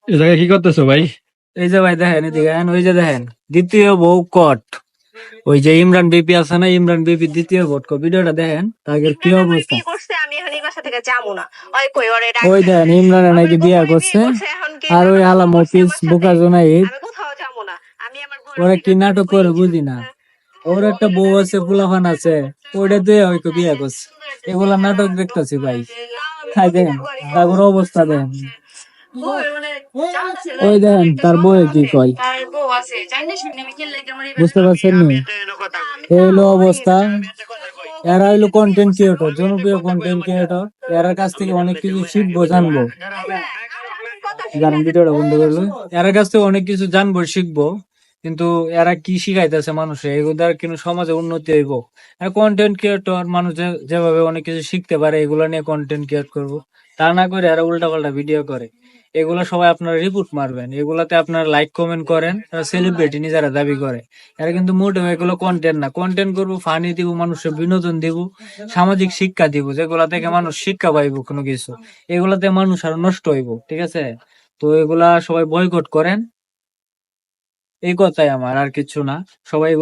এ জায়গায় কি করতেছো ভাই? এই যে ভাই দেখেন, এদিকে দেখেন, ওই যে দেখেন, দ্বিতীয় বউ কট। ওই যে ইমরান বিপি আছে না, ইমরান বিপি দ্বিতীয় ভোট ভিডিওটা দেখেন, তাদের কি অবস্থা। ওই দেখেন, ইমরান নাকি বিয়া করছে, আর ওই হালা মফিজ বোকা জোনাইদ ওরা কি নাটক করে বুঝি না। ওর একটা বউ আছে, ফুলাফান আছে, ওইটা দিয়ে হয়তো বিয়া করছে। এগুলা নাটক দেখতেছি ভাই। খাই দেখেন তারপর অবস্থা দেখেন, ওই দেখেন তার বউয়ে কি কয়, বুঝতে পারছেন নি? এই হলো অবস্থা। এরা হইলো কন্টেন্ট ক্রিয়েটর, জনপ্রিয় কন্টেন্ট ক্রিয়েটর। এর কাছ থেকে অনেক কিছু শিখবো, জানবো। জানেন ভিডিওটা বন্ধ করলো, এর কাছ থেকে অনেক কিছু জানবো, শিখবো। কিন্তু এরা কি শিখাইতেছে মানুষে, এগুলার কিন্তু সমাজে উন্নতি হইব। কন্টেন্ট ক্রিয়েটর মানুষ যেভাবে অনেক কিছু শিখতে পারে, এগুলা নিয়ে কন্টেন্ট ক্রিয়েট করবো। তা না করে এরা উল্টা পাল্টা ভিডিও করে। এগুলা সবাই আপনারা রিপোর্ট মারবেন, এগুলাতে আপনারা লাইক কমেন্ট করেন। সেলিব্রিটি নিজেরা দাবি করে, এরা কিন্তু মোটেও এগুলো কন্টেন্ট না। কন্টেন্ট করবো, ফানি দিব, মানুষের বিনোদন দিব, সামাজিক শিক্ষা দিব, যেগুলা থেকে মানুষ শিক্ষা পাইব কোনো কিছু। এগুলাতে মানুষ আরো নষ্ট হইব, ঠিক আছে? তো এগুলা সবাই বয়কট করেন, এই কথাই আমার, আর কিছু না। সবাই